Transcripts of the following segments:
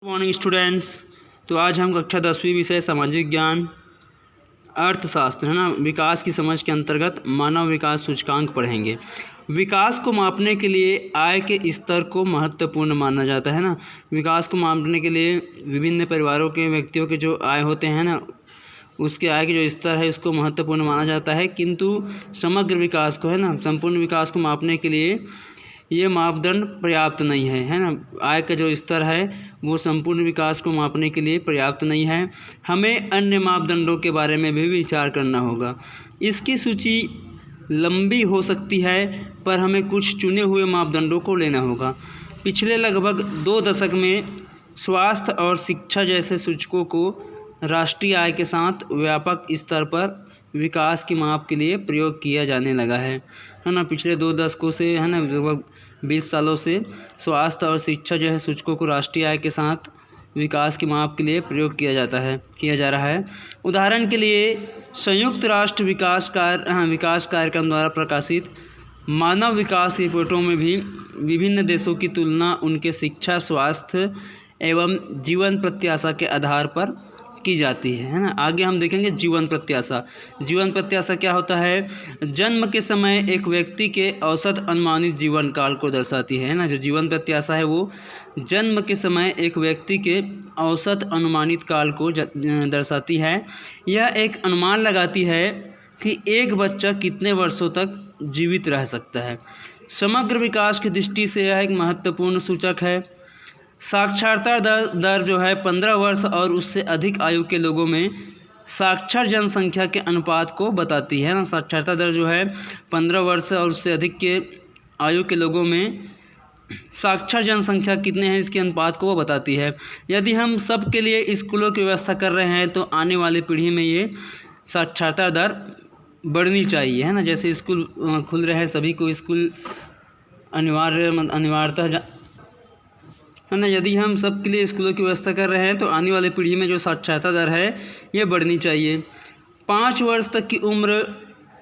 Morning students. तो आज हम कक्षा 10वीं विषय सामाजिक ज्ञान अर्थशास्त्र है ना विकास की समझ के अंतर्गत मानव विकास सूचकांक पढ़ेंगे। विकास को मापने के लिए आय के स्तर को महत्वपूर्ण माना जाता है ना। विकास को मापने के लिए विभिन्न परिवारों के व्यक्तियों के जो आय होते हैं ना उसके आय के जो स्तर है उसको महत्वपूर्ण माना जाता है, किंतु समग्र विकास को है ना संपूर्ण विकास को मापने के लिए ये मापदंड पर्याप्त नहीं है ना। आय का जो स्तर है वो संपूर्ण विकास को मापने के लिए पर्याप्त नहीं है। हमें अन्य मापदंडों के बारे में भी विचार करना होगा। इसकी सूची लंबी हो सकती है पर हमें कुछ चुने हुए मापदंडों को लेना होगा। पिछले लगभग 2 दशक में स्वास्थ्य और शिक्षा जैसे सूचकों को राष्ट्रीय आय के साथ व्यापक स्तर पर विकास की माप के लिए प्रयोग किया जाने लगा है ना। पिछले 2 दशकों से है ना लगभग 20 सालों से स्वास्थ्य और शिक्षा जो है सूचकों को राष्ट्रीय आय के साथ विकास की माप के लिए प्रयोग किया जा रहा है। उदाहरण के लिए संयुक्त राष्ट्र विकास कार्यक्रम द्वारा प्रकाशित मानव विकास रिपोर्टों में भी विभिन्न देशों की तुलना उनके शिक्षा, स्वास्थ्य एवं जीवन प्रत्याशा के आधार पर की जाती है ना। आगे हम देखेंगे जीवन प्रत्याशा। जीवन प्रत्याशा क्या होता है? जन्म के समय एक व्यक्ति के औसत अनुमानित जीवन काल को दर्शाती है ना। जो जीवन प्रत्याशा है वो जन्म के समय एक व्यक्ति के औसत अनुमानित काल को दर्शाती है। यह एक अनुमान लगाती है कि एक बच्चा कितने वर्षों तक जीवित रह सकता है। समग्र विकास की दृष्टि से यह एक महत्वपूर्ण सूचक है। साक्षरता दर जो है 15 वर्ष और उससे अधिक आयु के लोगों में साक्षर जनसंख्या के अनुपात को बताती है ना। साक्षरता दर जो है 15 वर्ष और उससे अधिक के आयु के लोगों में साक्षर जनसंख्या कितने हैं इसके अनुपात को वो बताती है। यदि हम सब के लिए स्कूलों की व्यवस्था कर रहे हैं तो आने वाली पीढ़ी में ये साक्षरता दर बढ़नी चाहिए है ना। जैसे स्कूल खुल रहे हैं, सभी को स्कूल अनिवार्यतः है ना। यदि हम सब के लिए स्कूलों की व्यवस्था कर रहे हैं तो आने वाली पीढ़ी में जो साक्षरता दर है ये बढ़नी चाहिए। 5 वर्ष तक की उम्र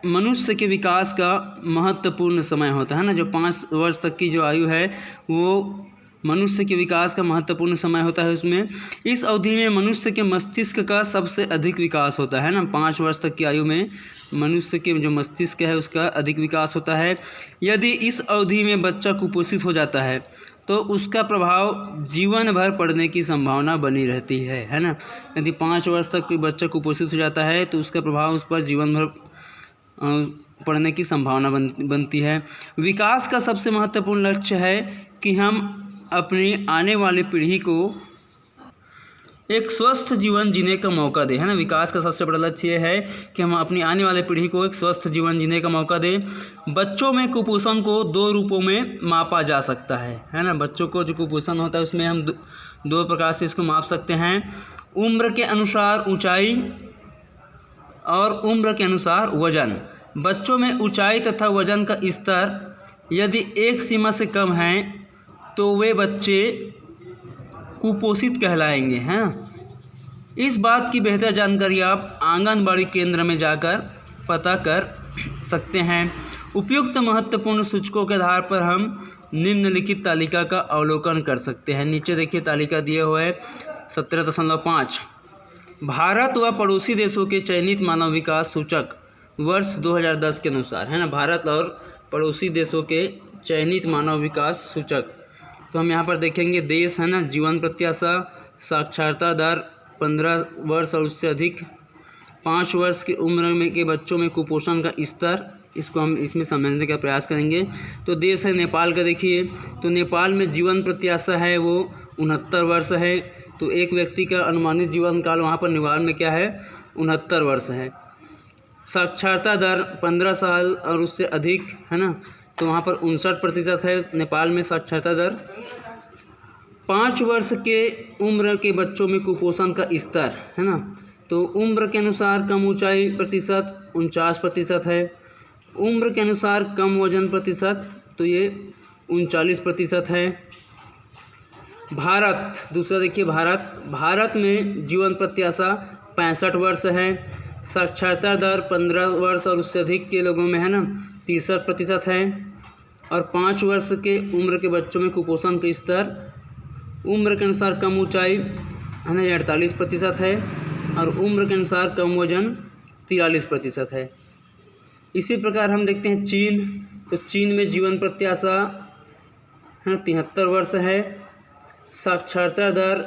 मनुष्य के विकास का महत्वपूर्ण समय होता है ना। जो 5 वर्ष तक की जो आयु है वो मनुष्य के विकास का महत्वपूर्ण समय होता है। उसमें इस अवधि में मनुष्य के मस्तिष्क का सबसे अधिक विकास होता है ना। 5 वर्ष तक की आयु में मनुष्य के जो मस्तिष्क है उसका अधिक विकास होता है। यदि इस अवधि में बच्चा कुपोषित हो जाता है तो उसका प्रभाव जीवन भर पड़ने की संभावना बनी रहती है ना। यदि 5 वर्ष तक कोई बच्चा कुपोषित हो जाता है तो उसका प्रभाव उस पर जीवन भर पड़ने की संभावना बनती है। विकास का सबसे महत्वपूर्ण लक्ष्य है कि हम अपनी आने वाली पीढ़ी को एक स्वस्थ जीवन जीने का मौका दें है ना। विकास का सबसे बड़ा लक्ष्य ये है कि हम अपनी आने वाली पीढ़ी को एक स्वस्थ जीवन जीने का मौका दें। बच्चों में कुपोषण को 2 रूपों में मापा जा सकता है ना। बच्चों को जो कुपोषण होता है उसमें हम 2 प्रकार से इसको माप सकते हैं। उम्र के अनुसार ऊंचाई और उम्र के अनुसार वजन। बच्चों में ऊंचाई तथा वजन का स्तर यदि एक सीमा से कम है तो वे बच्चे कुपोषित कहलाएंगे हैं। इस बात की बेहतर जानकारी आप आंगनबाड़ी केंद्र में जाकर पता कर सकते हैं। उपयुक्त महत्वपूर्ण सूचकों के आधार पर हम निम्नलिखित तालिका का अवलोकन कर सकते हैं। नीचे देखिए तालिका दिए हुए है 17.5। भारत व पड़ोसी देशों के चयनित मानव विकास सूचक वर्ष 2010 के अनुसार है ना। भारत और पड़ोसी देशों के चयनित मानव विकास सूचक तो हम यहाँ पर देखेंगे देश है ना। जीवन प्रत्याशा, साक्षरता दर 15 वर्ष और उससे अधिक, 5 वर्ष की उम्र में के बच्चों में कुपोषण का स्तर, इसको हम इसमें समझने का प्रयास करेंगे। तो देश है नेपाल का देखिए, तो नेपाल में जीवन प्रत्याशा है वो 69 वर्ष है। तो एक व्यक्ति का अनुमानित जीवन काल वहाँ पर नेपाल में क्या है 69 वर्ष है। साक्षरता दर 15 साल और उससे अधिक है ना, तो वहाँ पर 59% है नेपाल में साक्षरता दर। 5 वर्ष के उम्र के बच्चों में कुपोषण का स्तर है ना, तो उम्र के अनुसार कम ऊंचाई प्रतिशत 49% है। उम्र के अनुसार कम वजन प्रतिशत तो ये 39% है। भारत दूसरा देखिए, भारत में जीवन प्रत्याशा 65 वर्ष है। साक्षरता दर 15 वर्ष और उससे अधिक के लोगों में है ना 63% है। और 5 वर्ष के उम्र के बच्चों में कुपोषण का स्तर उम्र के अनुसार कम ऊंचाई है ना 48% है, और उम्र के अनुसार कम वजन 43% है। इसी प्रकार हम देखते हैं चीन, तो चीन में जीवन प्रत्याशा है 73 वर्ष है, साक्षरता दर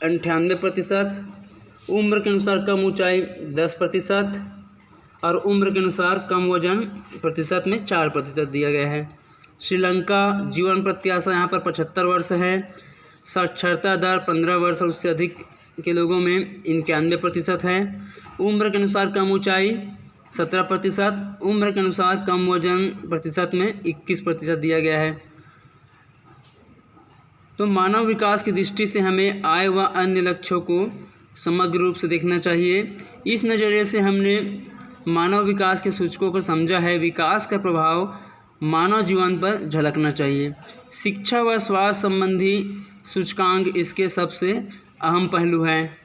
98%, उम्र के अनुसार कम ऊंचाई 10%, और उम्र के अनुसार कम वजन प्रतिशत में 4% दिया गया है। श्रीलंका जीवन प्रत्याशा यहाँ पर 75 वर्ष है, साक्षरता दर 15 वर्ष और उससे अधिक के लोगों में 91% है, उम्र के अनुसार कम ऊंचाई 17%, उम्र के अनुसार कम वजन प्रतिशत में 21% दिया गया है। तो मानव विकास की दृष्टि से हमें आय व अन्य लक्ष्यों को समग्र रूप से देखना चाहिए। इस नज़रिए से हमने मानव विकास के सूचकों को समझा है। विकास का प्रभाव मानव जीवन पर झलकना चाहिए। शिक्षा व स्वास्थ्य संबंधी सूचकांक इसके सबसे अहम पहलू हैं।